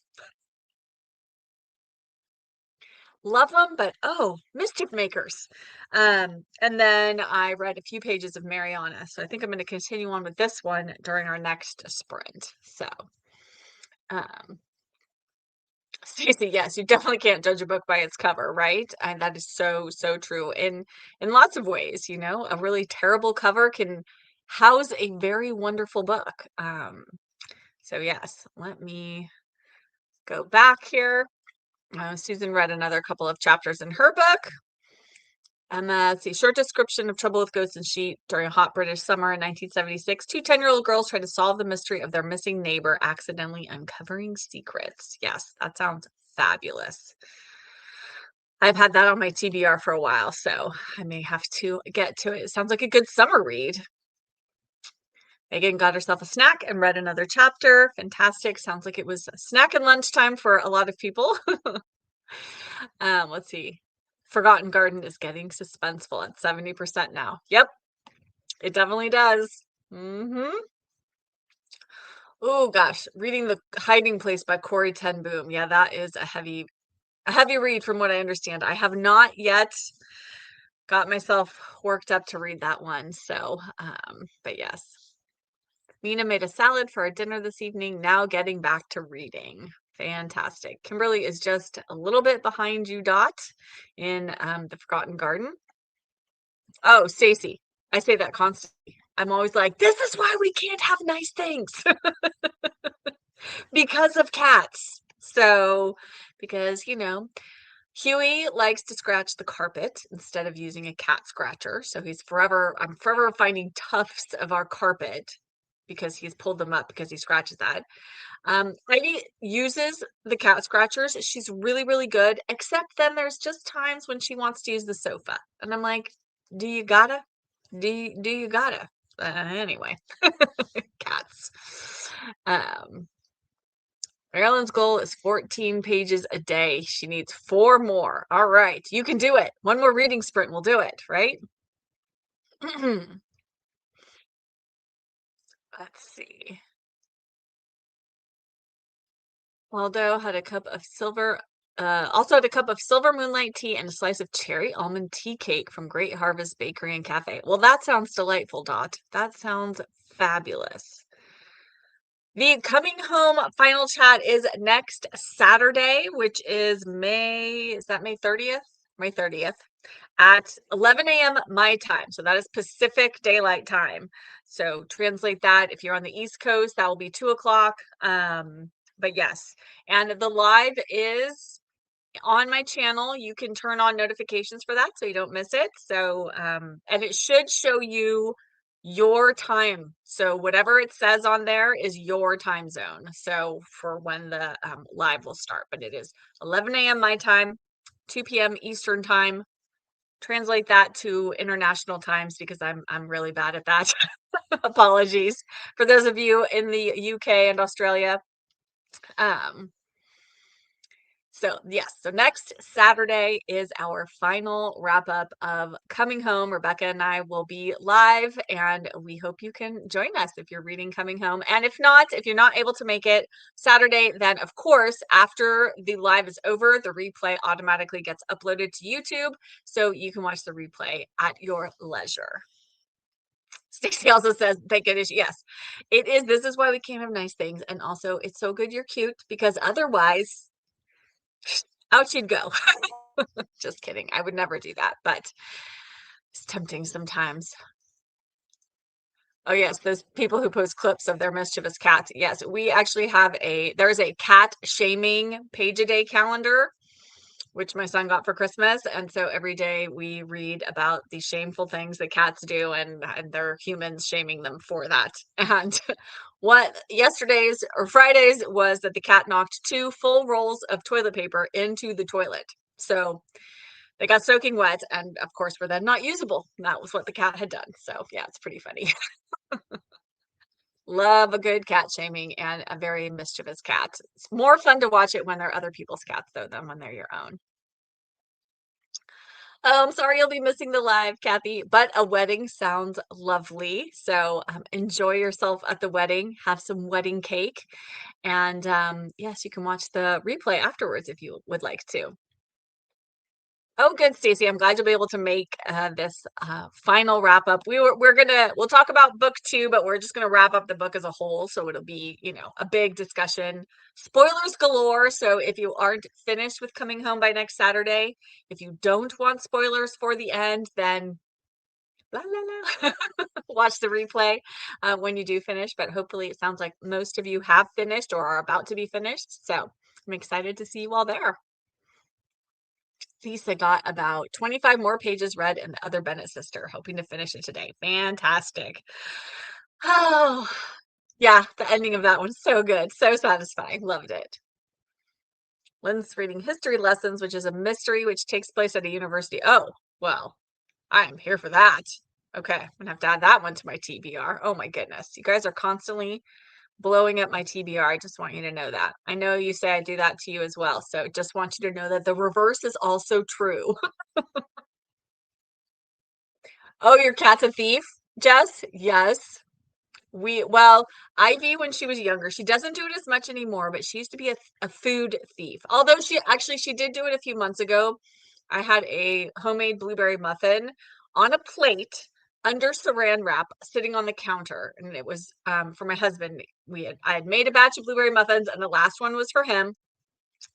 Love them, but oh, mischief makers. And then I read a few pages of Mariana. So I think I'm going to continue on with this one during our next sprint. So, um, Stacey, yes, you definitely can't judge a book by its cover, right? And that is so, so true in lots of ways, a really terrible cover can house a very wonderful book. So yes, let me go back here. Susan read another couple of chapters in her book. And let's see, short description of trouble with ghosts and sheep during a hot British summer in 1976. Two 10-year-old girls try to solve the mystery of their missing neighbor accidentally uncovering secrets. Yes, that sounds fabulous. I've had that on my TBR for a while, so I may have to get to it. It sounds like a good summer read. Megan got herself a snack and read another chapter. Fantastic. Sounds like it was snack and lunchtime for a lot of people. Let's see. Forgotten Garden is getting suspenseful at 70% now. Yep, it definitely does. Oh gosh, reading The Hiding Place by Corey Ten Boom. Yeah, that is a heavy read from what I understand. I have not yet got myself worked up to read that one. So, but yes. Mina made a salad for our dinner this evening, now getting back to reading. Fantastic. Kimberly is just a little bit behind you, Dot, in The Forgotten Garden. Oh, Stacy, I say that constantly. I'm always like, this is why we can't have nice things because of cats. So, because, Huey likes to scratch the carpet instead of using a cat scratcher. So I'm forever finding tufts of our carpet because he's pulled them up because he scratches that. Heidi uses the cat scratchers. She's really, really good, except then there's just times when she wants to use the sofa. And I'm like, do you gotta? Do you gotta? Anyway, cats. Marilyn's goal is 14 pages a day. She needs 4 more. All right, you can do it. One more reading sprint will do it, right? Let's see. Waldo had a cup of silver, also had a cup of silver moonlight tea and a slice of cherry almond tea cake from Great Harvest Bakery and Cafe. Well, that sounds delightful, Dot. That sounds fabulous. The coming home final chat is next Saturday, which is is that May 30th? May 30th at 11 a.m. my time. So that is Pacific Daylight Time. So translate that. If you're on the East Coast, that will be 2 o'clock. But yes, and the live is on my channel, you can turn on notifications for that so you don't miss it. So, and it should show you your time. So whatever it says on there is your time zone. So for when the live will start, but it is 11 a.m. my time, 2 p.m. Eastern time. Translate that to international times because I'm really bad at that. Apologies for those of you in the UK and Australia. Um, So yes, so next Saturday is our final wrap up of Coming Home. Rebecca and I will be live, and we hope you can join us if you're reading Coming Home. And if not, if you're not able to make it Saturday, then of course, after the live is over, the replay automatically gets uploaded to YouTube, so you can watch the replay at your leisure. Stacy also says, thank goodness, yes, it is. This is why we can't have nice things. And also, it's so good you're cute because otherwise, out you'd go. Just kidding. I would never do that, but it's tempting sometimes. Oh yes, those people who post clips of their mischievous cats. Yes, we actually have there's a cat shaming page a day calendar, which my son got for Christmas. And so every day we read about the shameful things that cats do and they're humans shaming them for that. And what yesterday's or Friday's was that the cat knocked 2 full rolls of toilet paper into the toilet. So they got soaking wet and of course were then not usable. That was what the cat had done. So yeah, it's pretty funny. Love a good cat shaming and a very mischievous cat. It's more fun to watch it when they're other people's cats though than when they're your own. Oh, I'm sorry you'll be missing the live, Kathy, but a wedding sounds lovely. So enjoy yourself at the wedding, have some wedding cake, and yes, you can watch the replay afterwards if you would like to. Oh, good, Stacey. I'm glad you'll be able to make this final wrap up. We'll talk about book 2, but we're just gonna wrap up the book as a whole, so it'll be a big discussion. Spoilers galore. So if you aren't finished with Coming Home by next Saturday, if you don't want spoilers for the end, then la la la, watch the replay when you do finish. But hopefully, it sounds like most of you have finished or are about to be finished. So I'm excited to see you all there. Lisa got about 25 more pages read in The Other Bennett Sister, hoping to finish it today. Fantastic. Oh, yeah, the ending of that one's so good. So satisfying. Loved it. Lynn's reading History Lessons, which is a mystery which takes place at a university. Oh, well, I'm here for that. Okay, I'm gonna have to add that one to my TBR. Oh my goodness. You guys are constantly blowing up my TBR. I just want you to know that. I know you say I do that to you as well. So just want you to know that the reverse is also true. Oh, your cat's a thief, Jess? Yes. Well, Ivy, when she was younger, she doesn't do it as much anymore, but she used to be a food thief. Although she did do it a few months ago. I had a homemade blueberry muffin on a plate under saran wrap sitting on the counter. And it was for my husband. I had made a batch of blueberry muffins and the last one was for him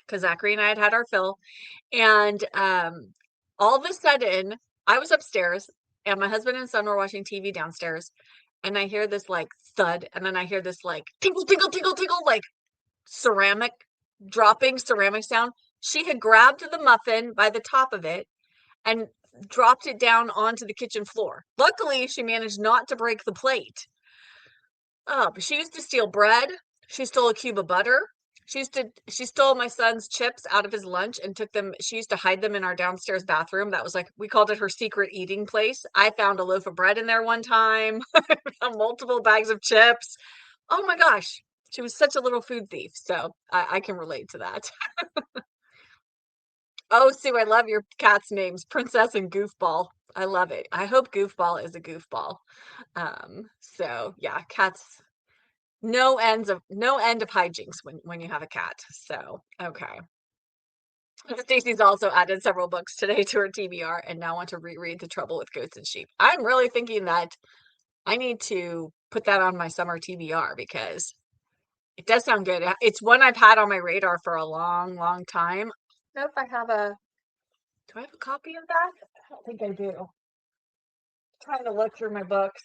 because Zachary and I had our fill. And all of a sudden, I was upstairs and my husband and son were watching TV downstairs. And I hear this like thud, and then I hear this like tinkle, tinkle, tinkle, tinkle, like ceramic dropping ceramic sound. She had grabbed the muffin by the top of it and dropped it down onto the kitchen floor. Luckily, she managed not to break the plate. Oh, but she used to steal bread. She stole a cube of butter. She stole my son's chips out of his lunch and took them. She used to hide them in our downstairs bathroom. That was like, we called it her secret eating place. I found a loaf of bread in there one time, multiple bags of chips. Oh my gosh. She was such a little food thief. So I can relate to that. Oh, Sue, I love your cat's names, Princess and Goofball. I love it. I hope Goofball is a goofball. So yeah, cats, no end of hijinks when you have a cat. So okay. Stacey's also added several books today to her TBR and now want to reread The Trouble with Goats and Sheep. I'm really thinking that I need to put that on my summer TBR because it does sound good. It's one I've had on my radar for a long, long time. I don't know if I have do I have a copy of that? I don't think I do. Trying to look through my books.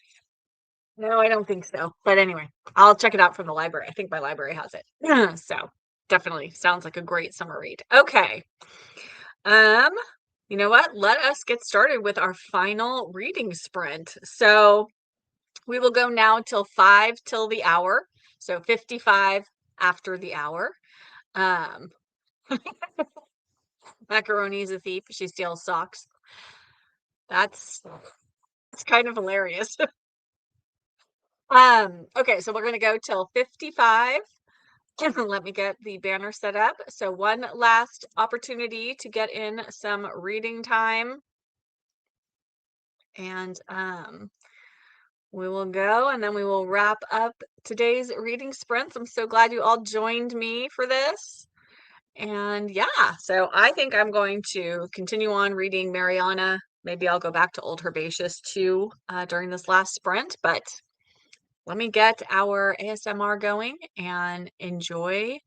No, I don't think so. But anyway, I'll check it out from the library. I think my library has it. So definitely sounds like a great summer read. Okay. Um, you know what? Let us get started with our final reading sprint. So we will go now till 5 till the hour. So 55 after the hour. Um, Macaroni is a thief. She steals socks. That's kind of hilarious. Okay, so we're gonna go till 55. Let me get the banner set up. So one last opportunity to get in some reading time. And we will go and then we will wrap up today's reading sprints. I'm so glad you all joined me for this. And yeah, so I think I'm going to continue on reading Mariana. Maybe I'll go back to Old Herbaceous too during this last sprint, but let me get our ASMR going and enjoy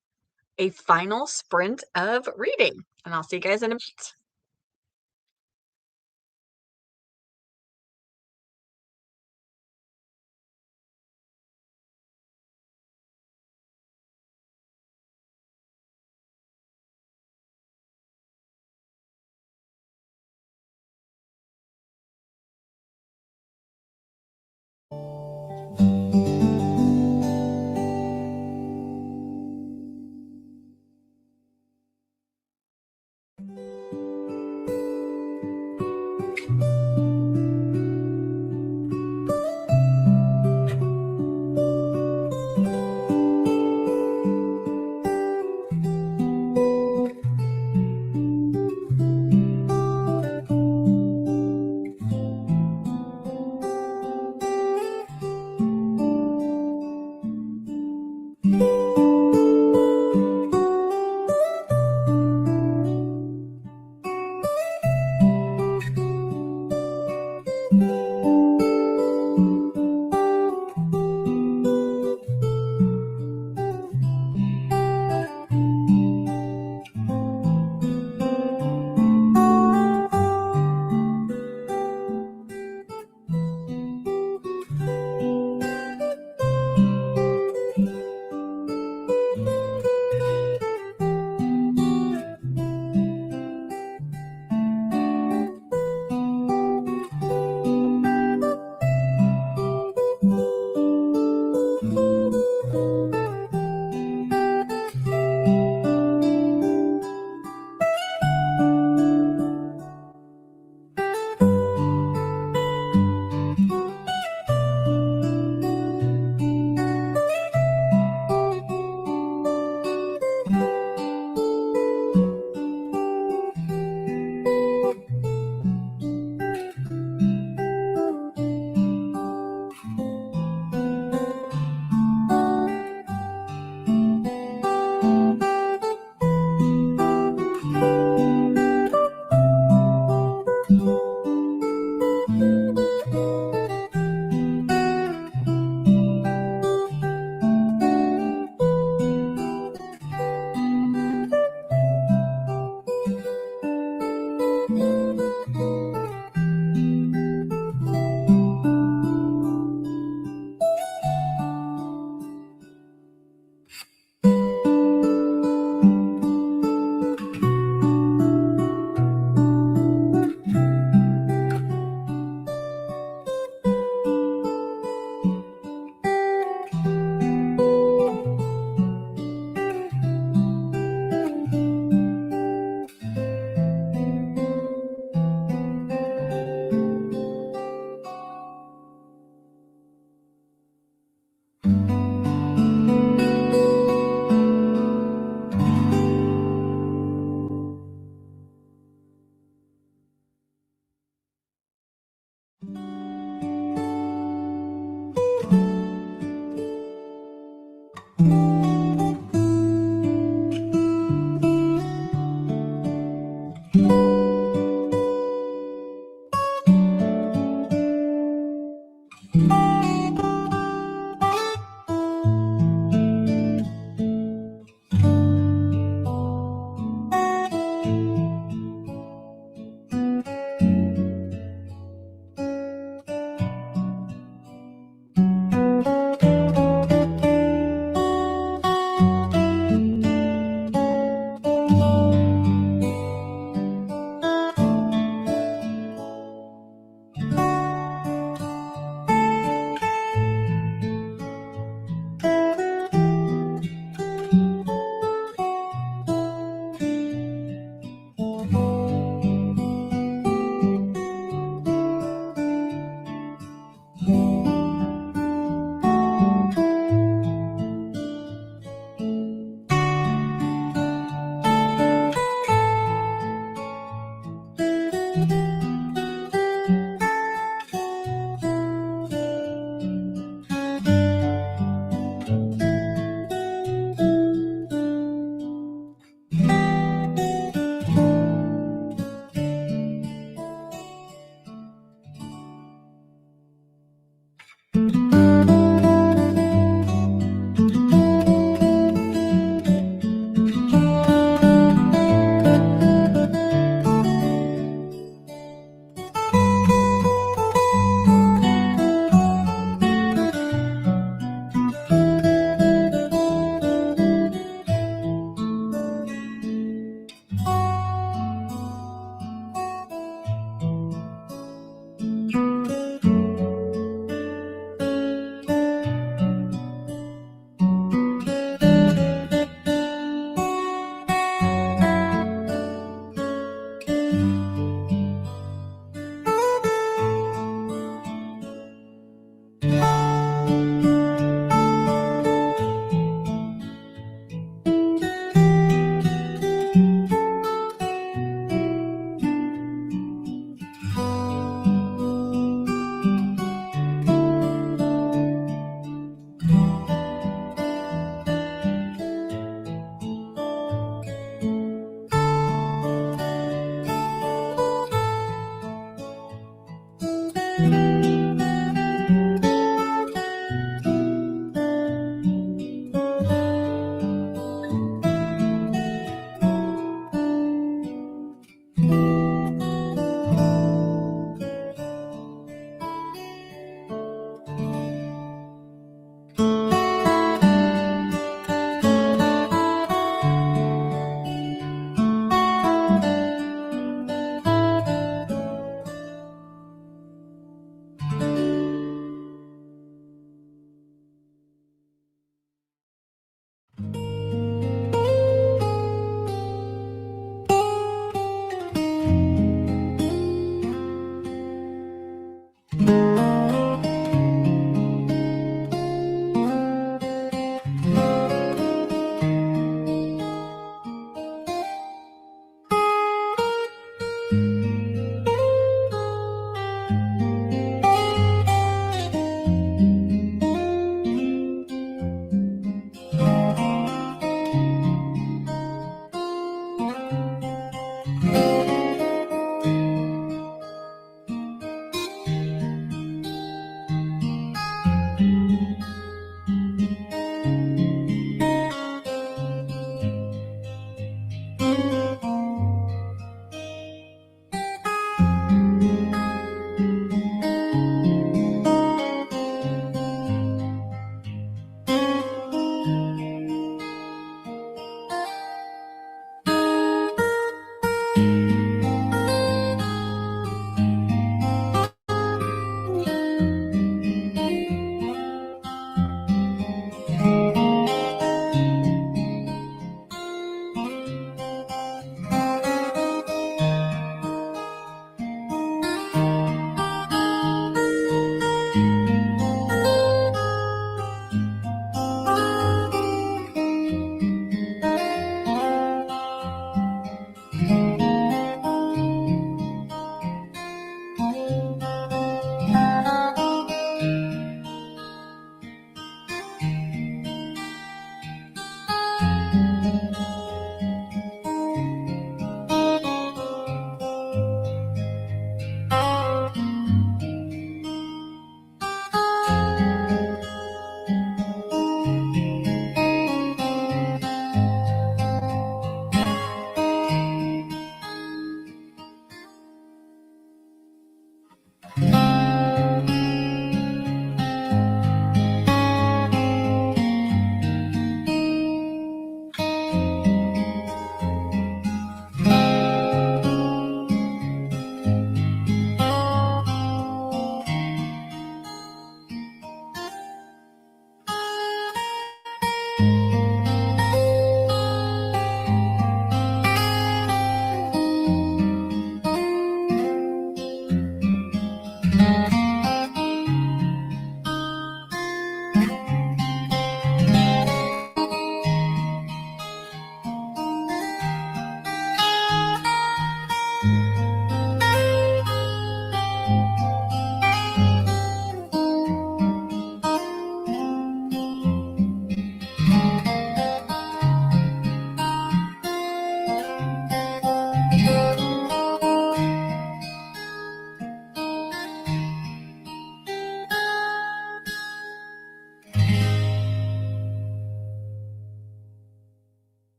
a final sprint of reading. And I'll see you guys in a minute.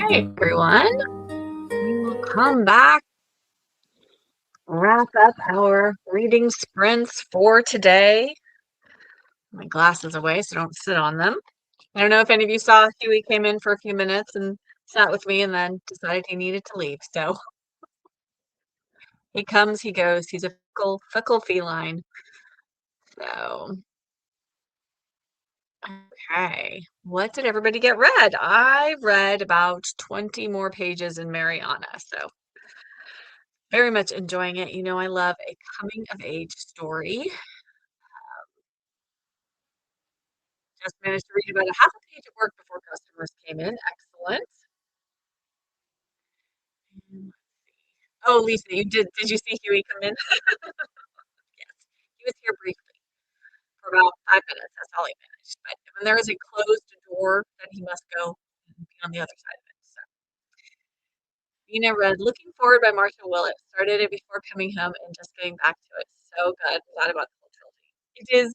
Hey everyone, we will come back, wrap up our reading sprints for today. My glasses away, so don't sit on them. I don't know if any of you saw Huey came in for a few minutes and sat with me and then decided he needed to leave. So he comes, he goes. He's a fickle feline. So, okay. What did everybody get read? I read about 20 more pages in Mariana, so very much enjoying it. You know, I love a coming of age story. Just managed to read about a half a page of work before customers came in. Excellent. And oh, Lisa, did you see Huey come in? Yes. He was here briefly for about 5 minutes. That's all he managed. But when there is a closed door, then he must go and be on the other side of it. So Nina read Looking Forward by Marcia Willett. Started it before coming home and just getting back to it. So good. Glad about the whole trilogy. It is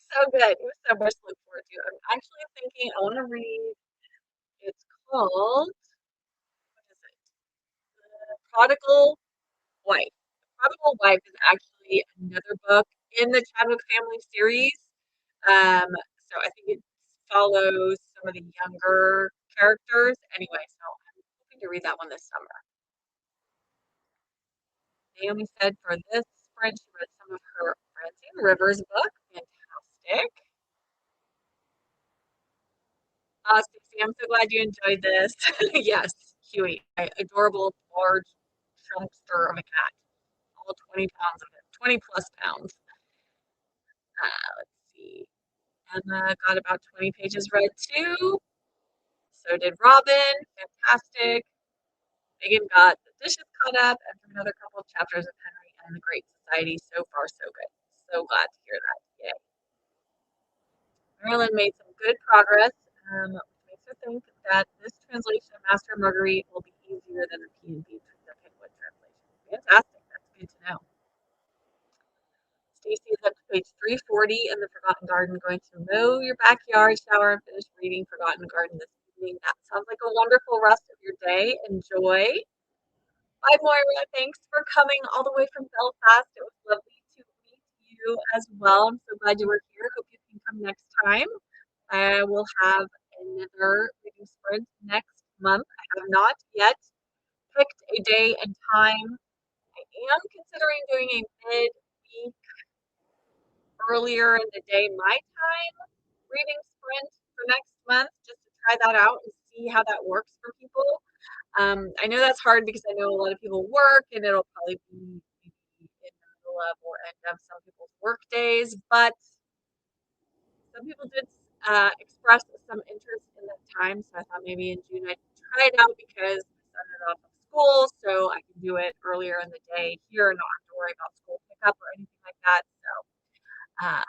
so good. It was so much to look forward to. I'm actually thinking I want to read. It's called, what is it? Prodigal Wife. The Prodigal Wife is actually another book in the Chadwick family series. Um, so I think it follows some of the younger characters. Anyway, so I'm hoping to read that one this summer. Naomi said for this sprint, she read some of her Francine Rivers book. Fantastic. Stacey, I'm so glad you enjoyed this. Yes, Huey, adorable, large trumpster of a cat. All 20 pounds of it, 20 plus pounds. Let's see. Emma got about 20 pages read too. So did Robin. Fantastic. Megan got the dishes caught up after another couple of chapters of Henry and the Great Society. So far, so good. So glad to hear that. Yay. Marilyn made some good progress, which makes her think that this translation of Master and Marguerite will be easier than the P&B the Penguin translation. Fantastic. That's good to know. Stacey is up to page 340 in the Forgotten Garden, going to mow your backyard, shower, and finish reading Forgotten Garden this evening. That sounds like a wonderful rest of your day. Enjoy. Bye, Moira. Thanks for coming all the way from Belfast. It was lovely to meet you as well. I'm so glad you were here. Hope you can come next time. I will have another reading sprint next month. I have not yet picked a day and time. I am considering doing a mid-week earlier in the day my time reading sprint for next month just to try that out and see how that works for people. I know that's hard because I know a lot of people work and it'll probably be maybe in the middle of or end of some people's work days, but some people did express some interest in that time. So I thought maybe in June I'd try it out because my son is off of school, so I can do it earlier in the day here and not have to worry about school pickup or anything like that. So, uh,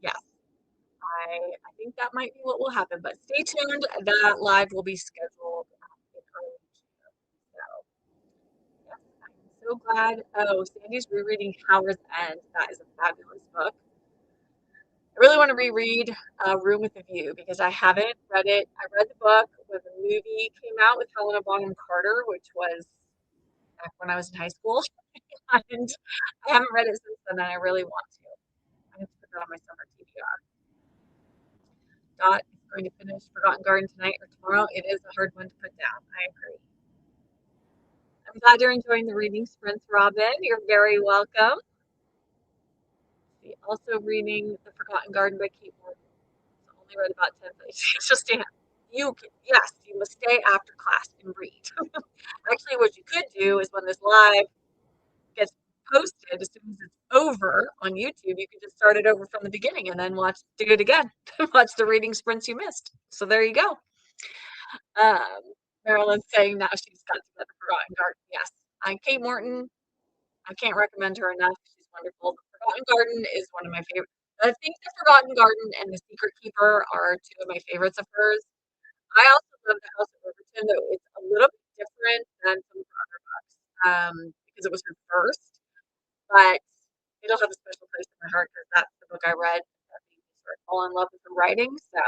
yes, I think that might be what will happen, but stay tuned. That live will be scheduled in early June. So, yes, I'm so glad. Oh, Sandy's rereading Howard's End. That is a fabulous book. I really want to reread Room with a View because I haven't read it. I read the book when the movie came out with Helena Bonham Carter, which was back when I was in high school, and I haven't read it since then, and I really want to. I have to put that on my summer TBR. Dot is going to finish Forgotten Garden tonight or tomorrow. It is a hard one to put down. I agree. I'm glad you're enjoying the reading sprints, Robin. You're very welcome. Also reading The Forgotten Garden by Kate Morton. Only read about 10 pages. Just yes, you must stay after class and read. Actually, what you could do is when this live gets posted, as soon as it's over on YouTube, you can just start it over from the beginning and then do it again. Watch the reading sprints you missed. So there you go. Marilyn's saying now she's got to get The Forgotten Garden. Yes, Kate Morton. I can't recommend her enough. She's wonderful. The Forgotten Garden is one of my favorite. I think The Forgotten Garden and The Secret Keeper are two of my favorites of hers. I also love The House of Riverton, though it's a little bit different than some of her other books because it was her first, but it'll have a special place in my heart because that's the book I read that made me sort of fall in love with her writing. So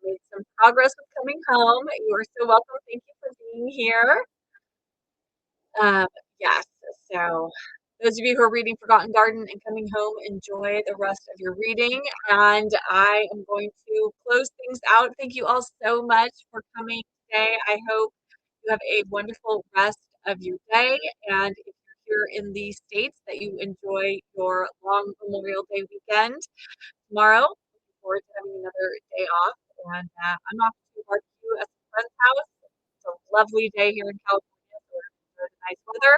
made some progress with coming home. You are so welcome. Thank you for being here. Um, yes, so those of you who are reading Forgotten Garden and coming home, enjoy the rest of your reading. And I am going to close things out. Thank you all so much for coming today. I hope you have a wonderful rest of your day. And if you're here in the States, that you enjoy your long Memorial Day weekend tomorrow. Looking forward to having another day off. And I'm off to barbecue at a friend's house. It's a lovely day here in California, so we're enjoy the nice weather.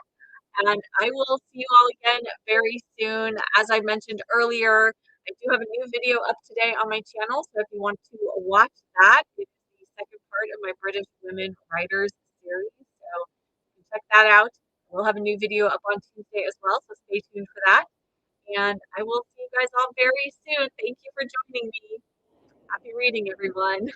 And I will see you all again very soon. As I mentioned earlier, I do have a new video up today on my channel. So if you want to watch that, it's the second part of my British Women Writers series. So you can check that out. We'll have a new video up on Tuesday as well. So stay tuned for that. And I will see you guys all very soon. Thank you for joining me. Happy reading, everyone.